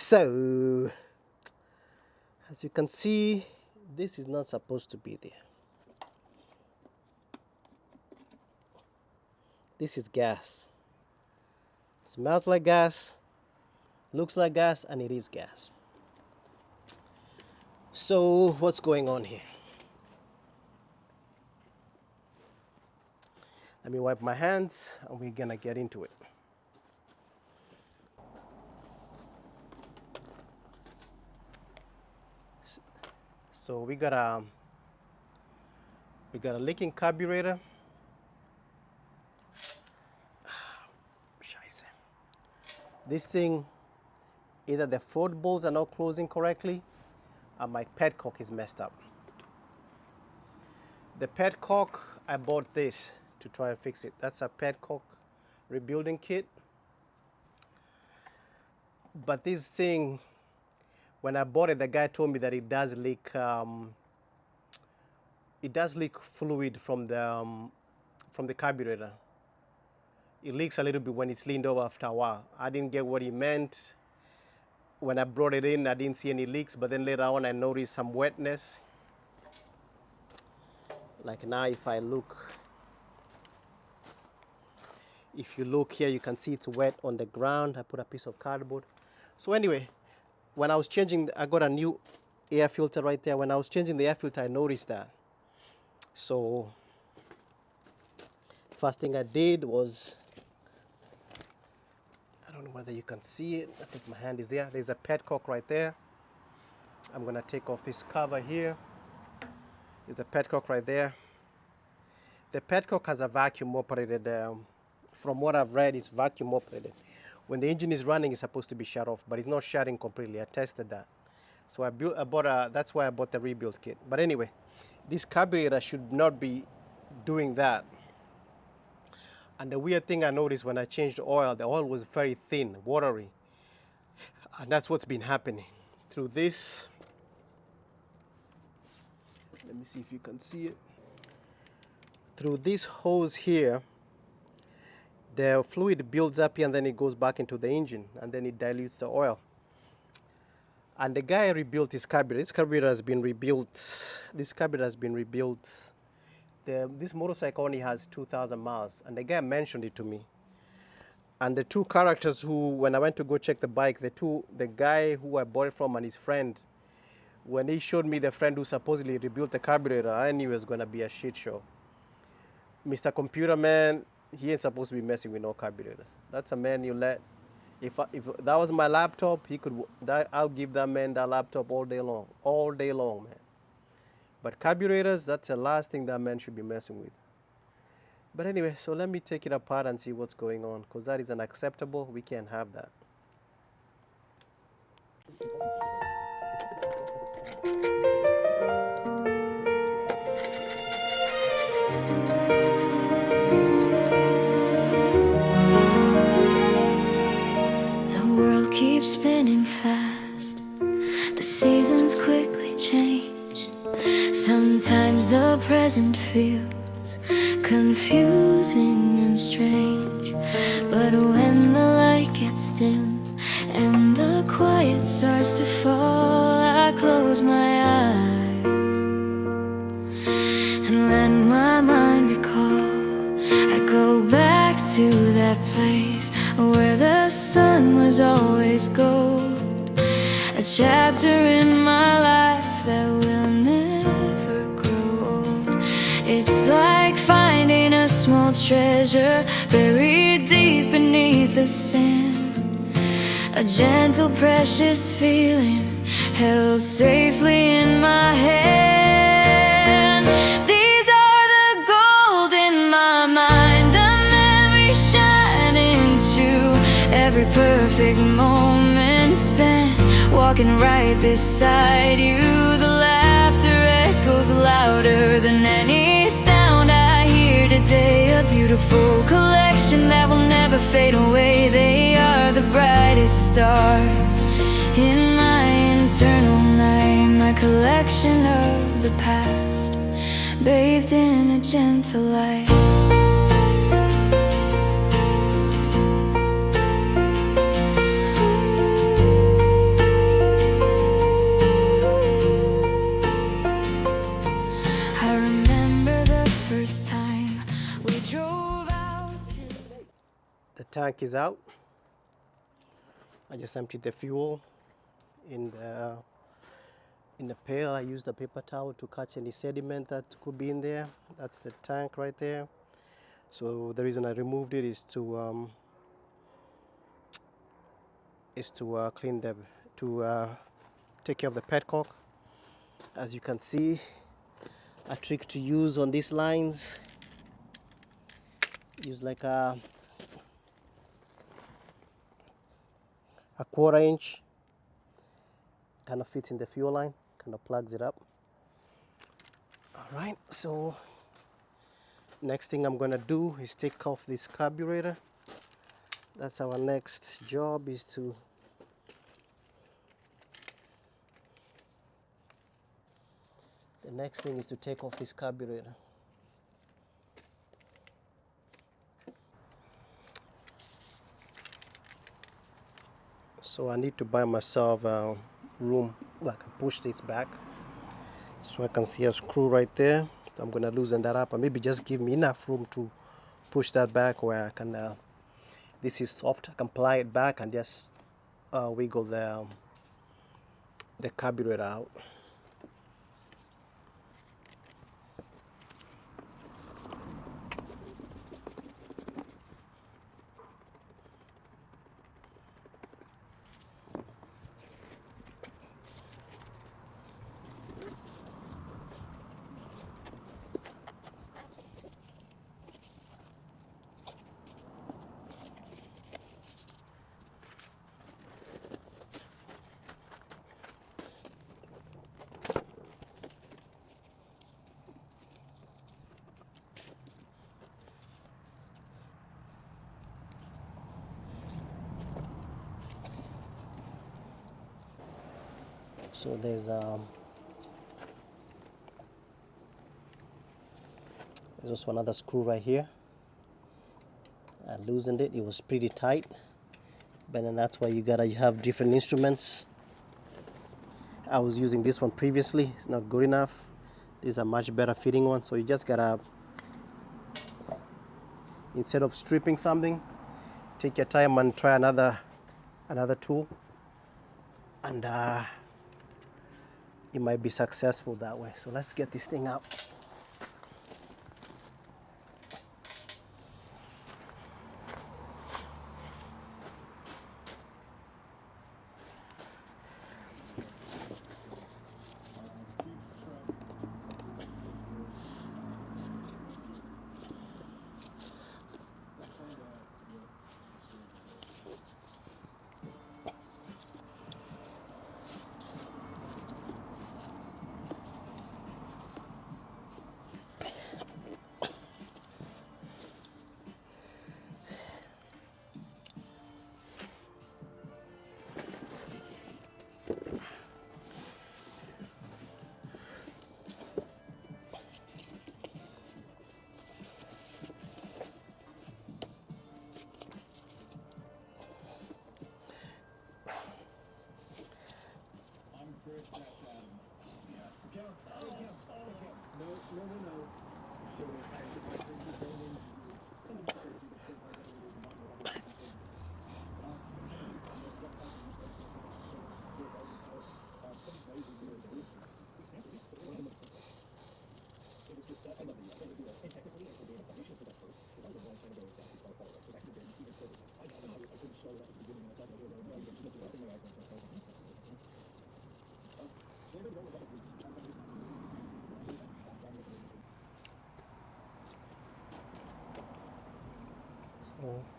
So, as you can see, this is not supposed to be there. This is gas. Smells like gas, looks like gas, and it is gas. So, what's going on here? Let me wipe my hands and we're gonna get into it. So we got a leaking carburetor. Scheiße. This thing, either the float bolts are not closing correctly or my petcock is messed up. The petcock, I bought this to try and fix it. That's a petcock rebuilding kit. But this thing, when I bought it, the guy told me that it does leak fluid from the carburetor. It leaks a little bit when it's leaned over after a while. I didn't get what he meant. When I brought it in, I didn't see any leaks, but then later on I noticed some wetness. Like now, if you look here, you can see it's wet on the ground. I put a piece of cardboard. So anyway, when I was changing, I got a new air filter right there. When I was changing the air filter, I noticed that. So first thing I did was, I don't know whether you can see it. I think my hand is there. There's a petcock right there. I'm gonna take off this cover here. There's a petcock right there. The petcock has a vacuum operated, from what I've read, it's vacuum operated. When the engine is running, it's supposed to be shut off, but it's not shutting completely. I tested that. So that's why I bought the rebuild kit. But anyway, this carburetor should not be doing that. And the weird thing I noticed when I changed the oil was very thin, watery. And that's what's been happening. Through this, let me see if you can see it. Through this hose here, the fluid builds up here and then it goes back into the engine and then it dilutes the oil. And the guy rebuilt his carburetor. This carburetor has been rebuilt. This motorcycle only has 2,000 miles, and the guy mentioned it to me. And the two characters who, when I went to go check the bike, the guy who I bought it from and his friend, when he showed me the friend who supposedly rebuilt the carburetor, I knew it was gonna be a shit show. Mr. Computer Man, he ain't supposed to be messing with no carburetors. That's a man you let. If that was my laptop, I'll give that man that laptop all day long, man. But carburetors, that's the last thing that man should be messing with. But anyway, so let me take it apart and see what's going on, because that is unacceptable. We can't have that. Keep spinning fast. The seasons quickly change. Sometimes the present feels confusing and strange. But when the light gets dim and the quiet starts to fall, I close my eyes and let my mind recall. I go back to that place where the sun was always gold. A chapter in my life that will never grow old. It's like finding a small treasure buried deep beneath the sand. A gentle, precious feeling held safely in my hand. These are the gold in my mind, the memories shining true. Every perfect moment spent walking right beside you. The laughter echoes louder than any sound I hear today. A beautiful collection that will never fade away. They are the brightest stars in my internal night. My collection of the past, bathed in a gentle light. tank is out. I just emptied the fuel in the pail. I used a paper towel to catch any sediment that could be in there. That's the tank right there. So the reason I removed it is to clean take care of the petcock. As you can see, a trick to use on these lines, use like a 1/4 inch, kind of fits in the fuel line, kind of plugs it up. All right, so next thing I'm gonna do is take off this carburetor. That's our next job, is to the next thing is to take off this carburetor. So I need to buy myself a room where I can push this back, so I can see a screw right there. So I'm gonna loosen that up, and maybe just give me enough room to push that back where I can, this is soft, I can ply it back and just wiggle the carburetor out. So there's also another screw right here. I loosened it. It was pretty tight, but then that's why you have different instruments. I was using this one previously. It's not good enough. This is a much better fitting one. So you just gotta, instead of stripping something, take your time and try another tool, and you might be successful that way. So let's get this thing out.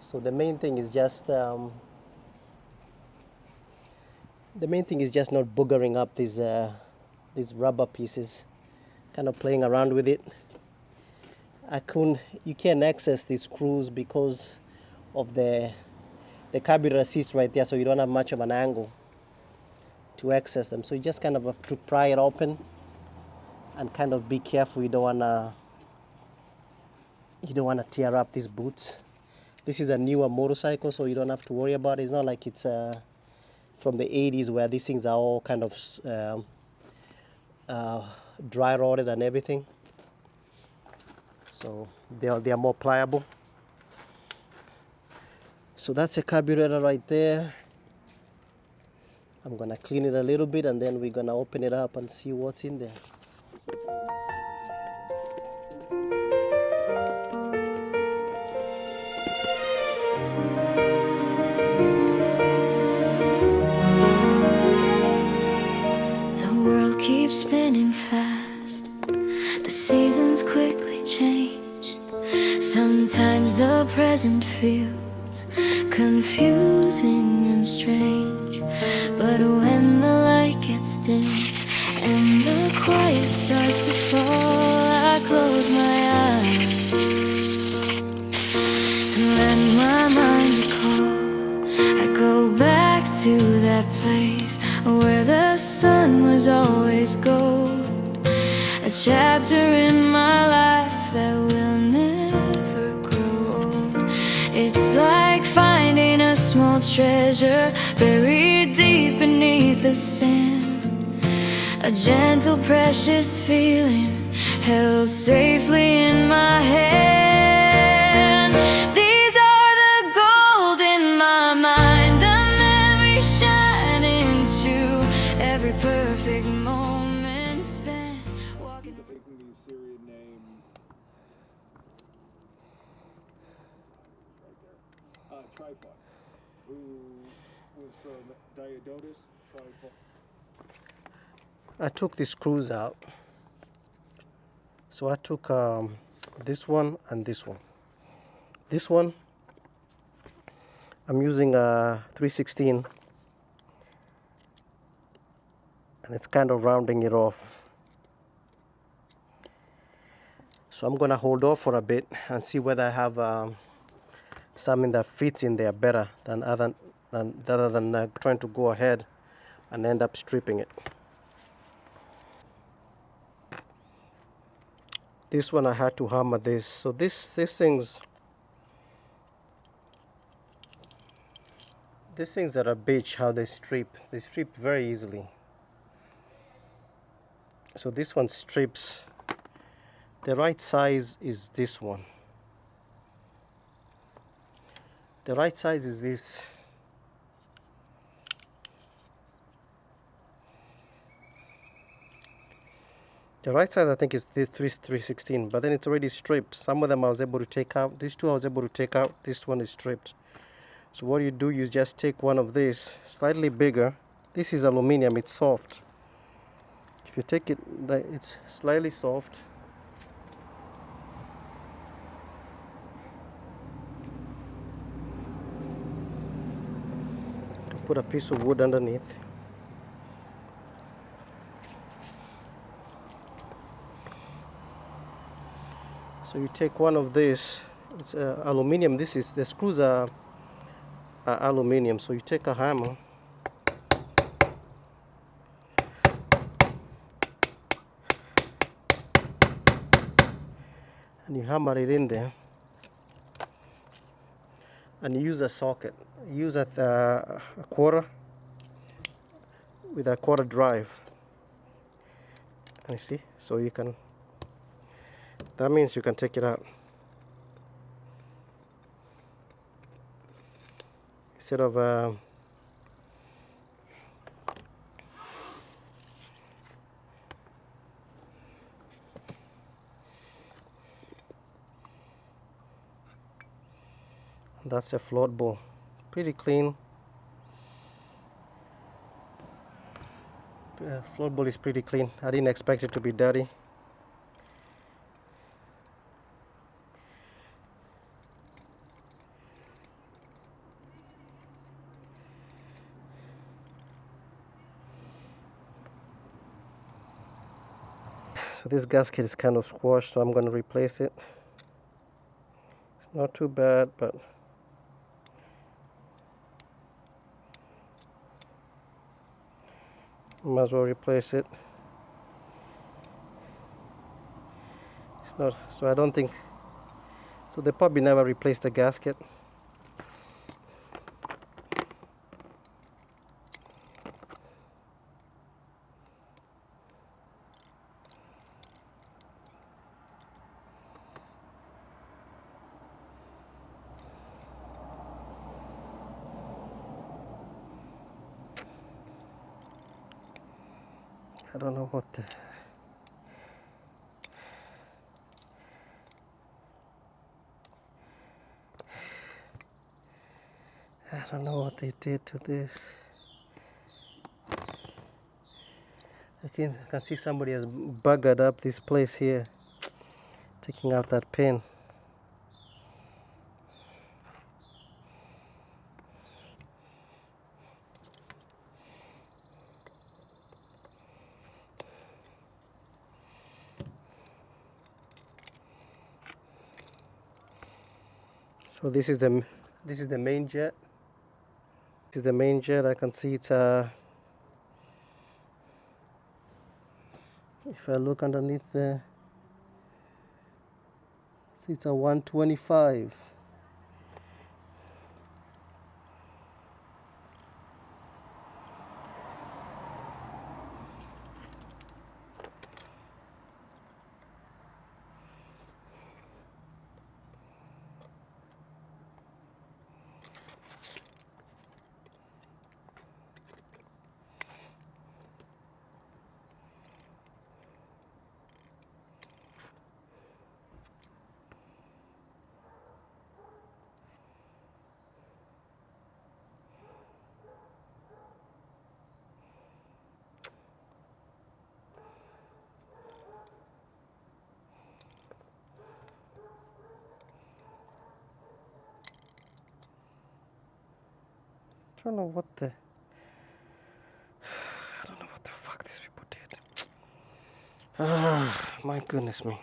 So the main thing is just not boogering up these rubber pieces, kind of playing around with it. You can't access these screws because of the carburetor sits right there, so you don't have much of an angle to access them. So you just kind of have to pry it open and kind of be careful. You don't wanna tear up these boots. This is a newer motorcycle, so you don't have to worry about it. It's not like it's from the 80s where these things are all kind of dry rotted and everything. So they are more pliable. So that's a carburetor right there. I'm gonna clean it a little bit and then we're gonna open it up and see what's in there. The world keeps spinning fast. The seasons quickly change. Sometimes the present feels confusing and strange. But when the light gets dim and the quiet starts to fall, I close my eyes and let my mind recall. I go back to that place where the sun was always gold. A chapter in my life that will never grow old. It's like finding a small treasure buried deep beneath the sand. A gentle, precious feeling held safely in my hand. These are the gold in my mind, the memory shining true. Every perfect moment spent walking. Taking the Syrian name right there. Tripod, who was from Diodotus. Tripod. I took the screws out. So I took this one and this one. This one, I'm using a 316 and it's kind of rounding it off. So I'm gonna hold off for a bit and see whether I have something that fits in there better than other than trying to go ahead and end up stripping it. This one I had to hammer this. So these things are a bitch how they strip. They strip very easily. So this one strips. The right size is this one. The right size is this. The right side I think is this 316, but then it's already stripped. Some of them I was able to take out. These two I was able to take out. This one is stripped. So what you do, you just take one of these, slightly bigger. This is aluminum, it's soft. If you take it, it's slightly soft. Put a piece of wood underneath. So you take one of these, it's aluminum, the screws are aluminum, so you take a hammer and you hammer it in there and you use a socket. Use a quarter with a quarter drive. You see, so you can, that means you can take it out. Instead of that's a float bowl, pretty clean. Float bowl is pretty clean. I didn't expect it to be dirty. So this gasket is kind of squashed, so I'm going to replace it. It's not too bad, but might as well replace it. It's not, so I don't think, so they probably never replaced the gasket. I don't know what the... I don't know what they did to this. I can see somebody has buggered up this place here, taking out that pin. So this is the main jet. This is the main jet. I can see it's if I look underneath there, see it's a 125. I don't know what the fuck these people did. Ah, my goodness me.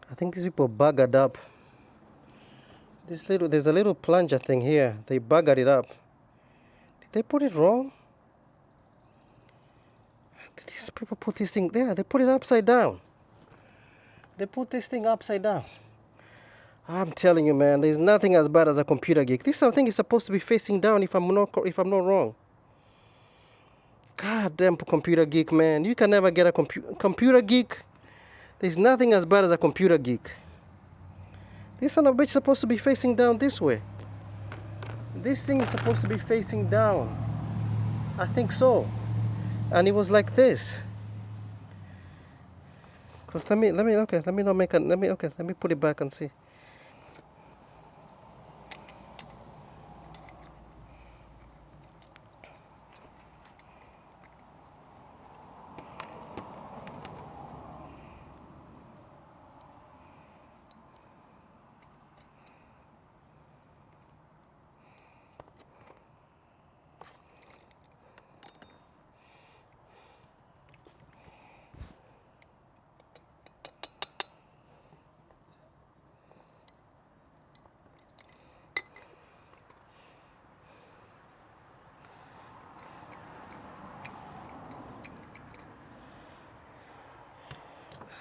I think these people buggered up. There's a little plunger thing here. They buggered it up. Did they put it wrong? Did these people put this thing there? They put it upside down. They put this thing upside down. I'm telling you, man, there's nothing as bad as a computer geek. This thing is supposed to be facing down if I'm not wrong. God damn computer geek, man. You can never get a computer geek. There's nothing as bad as a computer geek. This son of a bitch is supposed to be facing down this way. This thing is supposed to be facing down. I think so. And it was like this. Cause let me put it back and see.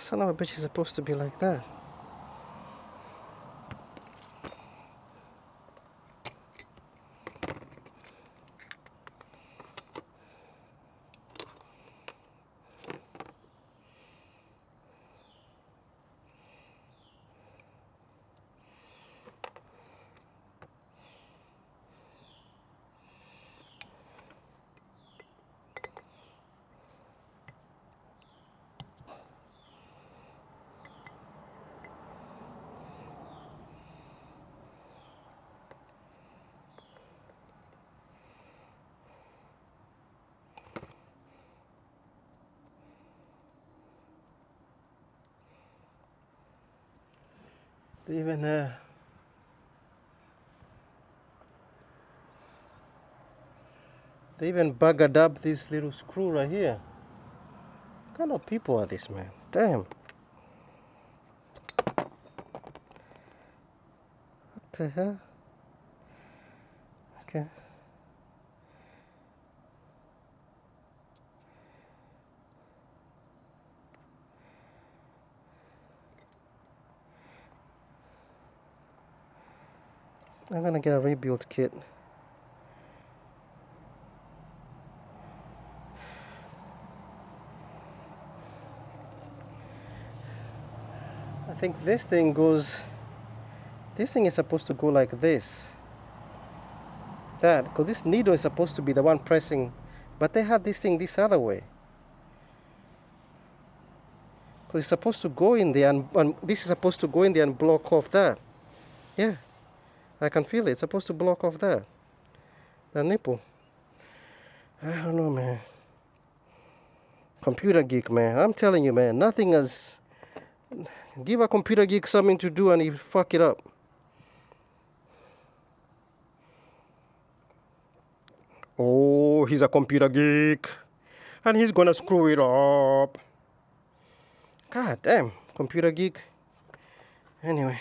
Son of a bitch is supposed to be like that. They even buggered up this little screw right here. What kind of people are these, man? Damn. What the hell? Okay. I'm gonna get a rebuild kit. I think this thing is supposed to go like this. That, because this needle is supposed to be the one pressing, but they had this thing this other way. Because it's supposed to go in there and this is supposed to go in there and block off that. Yeah, I can feel it. It's supposed to block off that. The nipple. I don't know, man. Computer geek, man. I'm telling you, man. Nothing has... Give a computer geek something to do and he fuck it up. Oh, he's a computer geek. And he's gonna screw it up. God damn, computer geek. Anyway.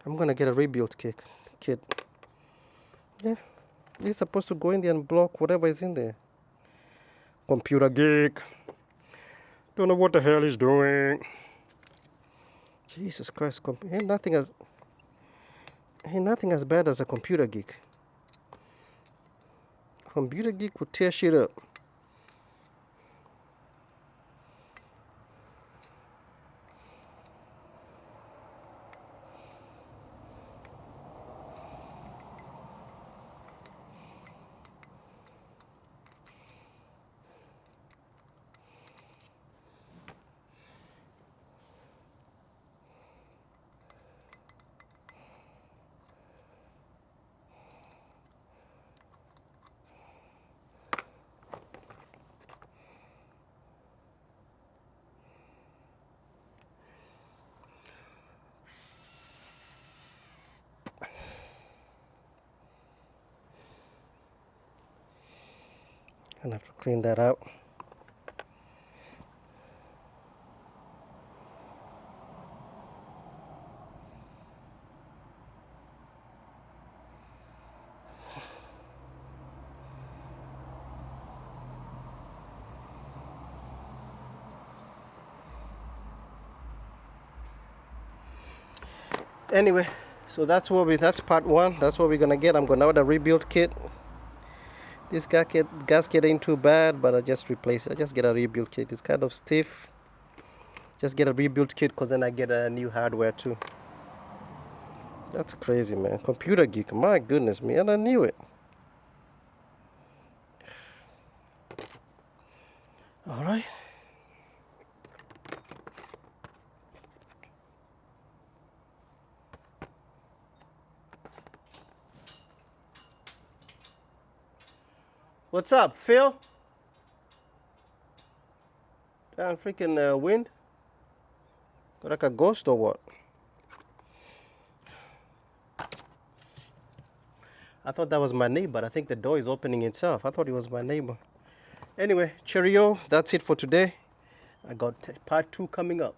I'm gonna get a rebuild kit. Yeah. He's supposed to go in there and block whatever is in there. Computer geek. Don't know what the hell he's doing. Jesus Christ. Ain't nothing as bad as a computer geek. Computer geek would tear shit up. Gonna have to clean that out. Anyway, so that's part one. That's what we're gonna get. I'm gonna order a rebuild kit. This gasket ain't too bad, but I just replace it. I just get a rebuild kit. It's kind of stiff. Just get a rebuild kit because then I get a new hardware too. That's crazy, man. Computer geek. My goodness me. And I knew it. All right. What's up, Phil? Damn freaking wind. Got like a ghost or what? I thought that was my neighbor. I think the door is opening itself. I thought it was my neighbor. Anyway, cheerio. That's it for today. I got part 2 coming up.